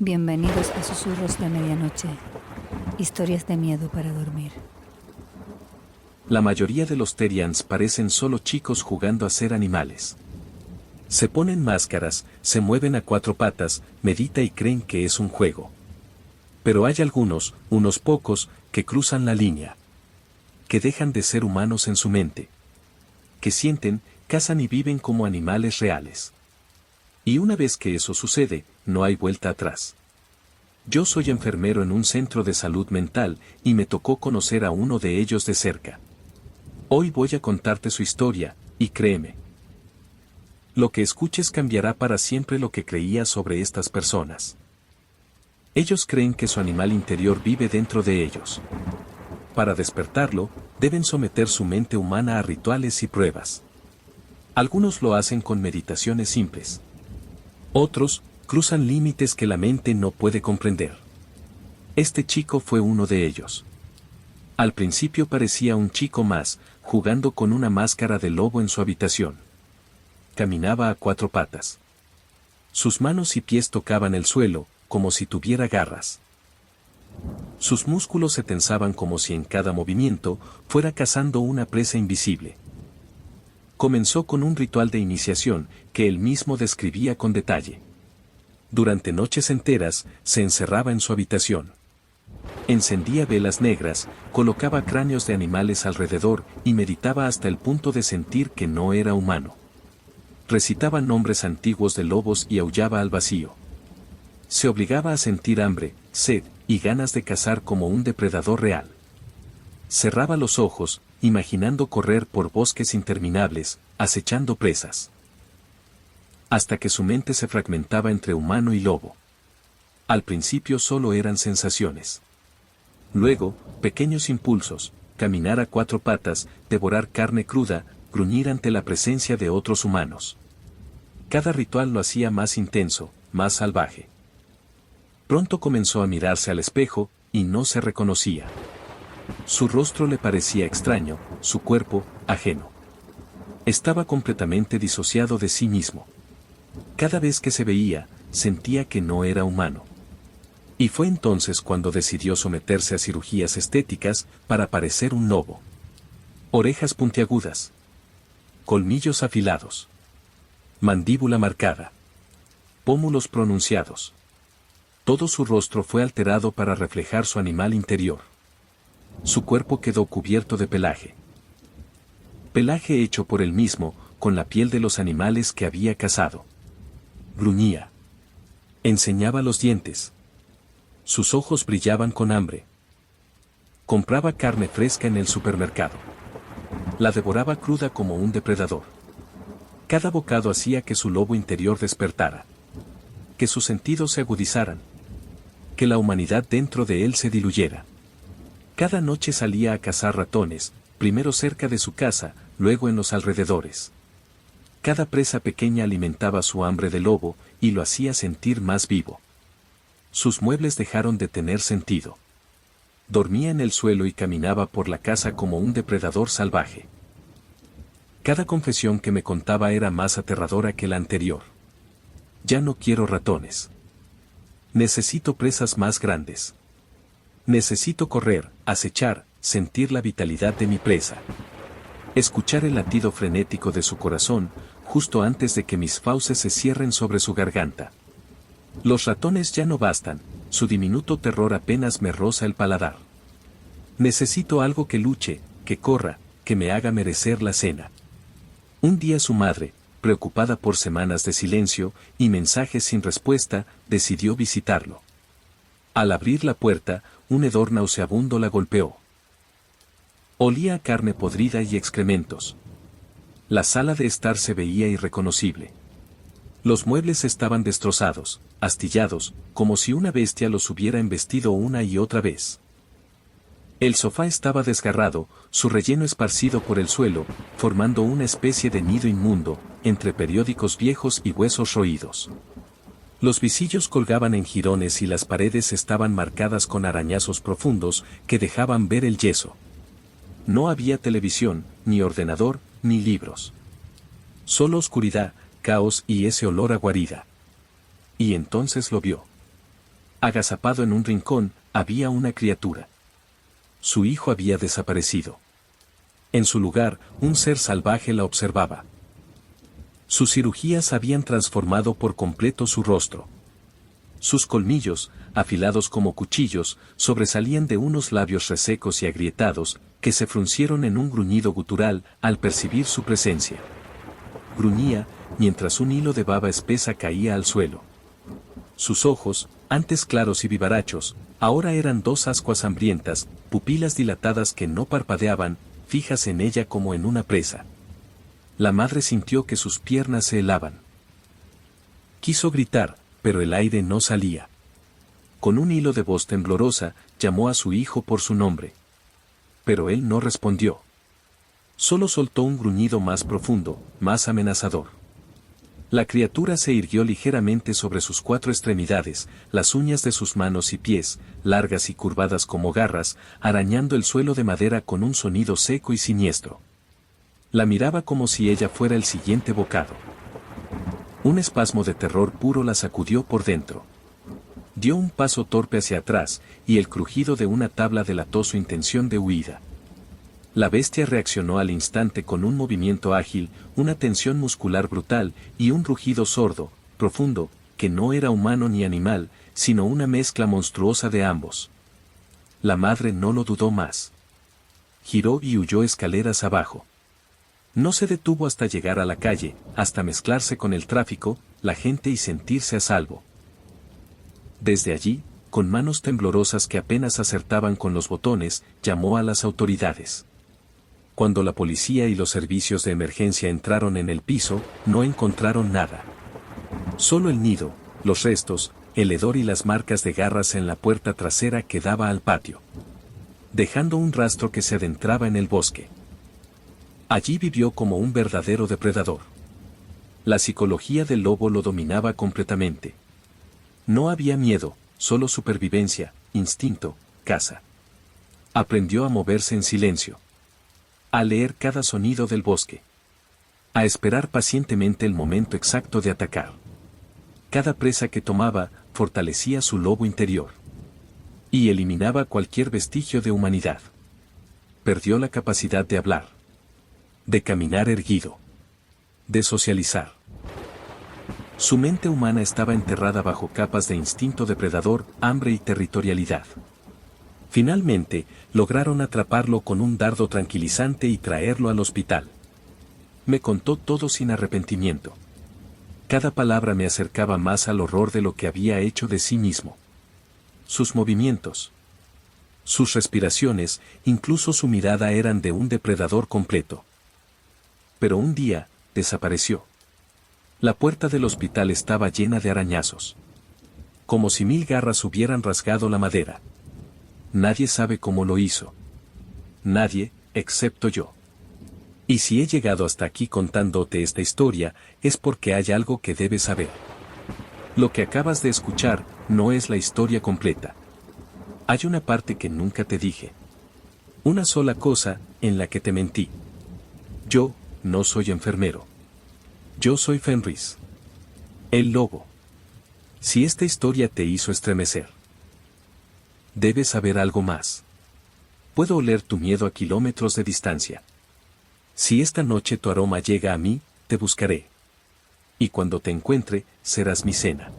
Bienvenidos a Susurros de Medianoche. Historias de miedo para dormir. La mayoría de los Therians parecen solo chicos jugando a ser animales. Se ponen máscaras, se mueven a cuatro patas, meditan y creen que es un juego. Pero hay algunos, unos pocos, que cruzan la línea. Que dejan de ser humanos en su mente. Que sienten, cazan y viven como animales reales. Y una vez que eso sucede, no hay vuelta atrás. Yo soy enfermero en un centro de salud mental y me tocó conocer a uno de ellos de cerca. Hoy voy a contarte su historia, y créeme. Lo que escuches cambiará para siempre lo que creías sobre estas personas. Ellos creen que su animal interior vive dentro de ellos. Para despertarlo, deben someter su mente humana a rituales y pruebas. Algunos lo hacen con meditaciones simples. Otros, cruzan límites que la mente no puede comprender. Este chico fue uno de ellos. Al principio parecía un chico más, jugando con una máscara de lobo en su habitación. Caminaba a cuatro patas. Sus manos y pies tocaban el suelo, como si tuviera garras. Sus músculos se tensaban como si en cada movimiento fuera cazando una presa invisible. Comenzó con un ritual de iniciación que él mismo describía con detalle. Durante noches enteras, se encerraba en su habitación. Encendía velas negras, colocaba cráneos de animales alrededor y meditaba hasta el punto de sentir que no era humano. Recitaba nombres antiguos de lobos y aullaba al vacío. Se obligaba a sentir hambre, sed y ganas de cazar como un depredador real. Cerraba los ojos, imaginando correr por bosques interminables, acechando presas. Hasta que su mente se fragmentaba entre humano y lobo. Al principio solo eran sensaciones. Luego, pequeños impulsos, caminar a cuatro patas, devorar carne cruda, gruñir ante la presencia de otros humanos. Cada ritual lo hacía más intenso, más salvaje. Pronto comenzó a mirarse al espejo, y no se reconocía. Su rostro le parecía extraño, su cuerpo, ajeno. Estaba completamente disociado de sí mismo. Cada vez que se veía, sentía que no era humano. Y fue entonces cuando decidió someterse a cirugías estéticas para parecer un lobo. Orejas puntiagudas. Colmillos afilados. Mandíbula marcada. Pómulos pronunciados. Todo su rostro fue alterado para reflejar su animal interior. Su cuerpo quedó cubierto de pelaje. Pelaje hecho por él mismo, con la piel de los animales que había cazado. Gruñía. Enseñaba los dientes. Sus ojos brillaban con hambre. Compraba carne fresca en el supermercado. La devoraba cruda como un depredador. Cada bocado hacía que su lobo interior despertara. Que sus sentidos se agudizaran. Que la humanidad dentro de él se diluyera. Cada noche salía a cazar ratones, primero cerca de su casa, luego en los alrededores. Cada presa pequeña alimentaba su hambre de lobo, y lo hacía sentir más vivo. Sus muebles dejaron de tener sentido. Dormía en el suelo y caminaba por la casa como un depredador salvaje. Cada confesión que me contaba era más aterradora que la anterior. Ya no quiero ratones. Necesito presas más grandes. Necesito correr, acechar, sentir la vitalidad de mi presa. Escuchar el latido frenético de su corazón, justo antes de que mis fauces se cierren sobre su garganta. Los ratones ya no bastan, su diminuto terror apenas me roza el paladar. Necesito algo que luche, que corra, que me haga merecer la cena. Un día su madre, preocupada por semanas de silencio y mensajes sin respuesta, decidió visitarlo. Al abrir la puerta, un hedor nauseabundo la golpeó. Olía a carne podrida y excrementos. La sala de estar se veía irreconocible. Los muebles estaban destrozados, astillados, como si una bestia los hubiera embestido una y otra vez. El sofá estaba desgarrado, su relleno esparcido por el suelo, formando una especie de nido inmundo, entre periódicos viejos y huesos roídos. Los visillos colgaban en jirones y las paredes estaban marcadas con arañazos profundos que dejaban ver el yeso. No había televisión, ni ordenador, ni libros. Solo oscuridad, caos y ese olor a guarida. Y entonces lo vio. Agazapado en un rincón, había una criatura. Su hijo había desaparecido. En su lugar, un ser salvaje la observaba. Sus cirugías habían transformado por completo su rostro. Sus colmillos, afilados como cuchillos, sobresalían de unos labios resecos y agrietados, que se fruncieron en un gruñido gutural al percibir su presencia. Gruñía, mientras un hilo de baba espesa caía al suelo. Sus ojos, antes claros y vivarachos, ahora eran dos ascuas hambrientas, pupilas dilatadas que no parpadeaban, fijas en ella como en una presa. La madre sintió que sus piernas se helaban. Quiso gritar, pero el aire no salía. Con un hilo de voz temblorosa, llamó a su hijo por su nombre. Pero él no respondió. Solo soltó un gruñido más profundo, más amenazador. La criatura se irguió ligeramente sobre sus cuatro extremidades, las uñas de sus manos y pies, largas y curvadas como garras, arañando el suelo de madera con un sonido seco y siniestro. La miraba como si ella fuera el siguiente bocado. Un espasmo de terror puro la sacudió por dentro. Dio un paso torpe hacia atrás, y el crujido de una tabla delató su intención de huida. La bestia reaccionó al instante con un movimiento ágil, una tensión muscular brutal, y un rugido sordo, profundo, que no era humano ni animal, sino una mezcla monstruosa de ambos. La madre no lo dudó más. Giró y huyó escaleras abajo. No se detuvo hasta llegar a la calle, hasta mezclarse con el tráfico, la gente y sentirse a salvo. Desde allí, con manos temblorosas que apenas acertaban con los botones, llamó a las autoridades. Cuando la policía y los servicios de emergencia entraron en el piso, no encontraron nada. Solo el nido, los restos, el hedor y las marcas de garras en la puerta trasera que daba al patio, dejando un rastro que se adentraba en el bosque. Allí vivió como un verdadero depredador. La psicología del lobo lo dominaba completamente. No había miedo, solo supervivencia, instinto, caza. Aprendió a moverse en silencio. A leer cada sonido del bosque. A esperar pacientemente el momento exacto de atacar. Cada presa que tomaba, fortalecía su lobo interior. Y eliminaba cualquier vestigio de humanidad. Perdió la capacidad de hablar. De caminar erguido. De socializar. Su mente humana estaba enterrada bajo capas de instinto depredador, hambre y territorialidad. Finalmente, lograron atraparlo con un dardo tranquilizante y traerlo al hospital. Me contó todo sin arrepentimiento. Cada palabra me acercaba más al horror de lo que había hecho de sí mismo. Sus movimientos, sus respiraciones, incluso su mirada eran de un depredador completo. Pero un día, desapareció. La puerta del hospital estaba llena de arañazos. Como si 1000 garras hubieran rasgado la madera. Nadie sabe cómo lo hizo. Nadie, excepto yo. Y si he llegado hasta aquí contándote esta historia, es porque hay algo que debes saber. Lo que acabas de escuchar, no es la historia completa. Hay una parte que nunca te dije. Una sola cosa, en la que te mentí. Yo, no soy enfermero. Yo soy Fenris. El lobo. Si esta historia te hizo estremecer, debes saber algo más. Puedo oler tu miedo a kilómetros de distancia. Si esta noche tu aroma llega a mí, te buscaré. Y cuando te encuentre, serás mi cena.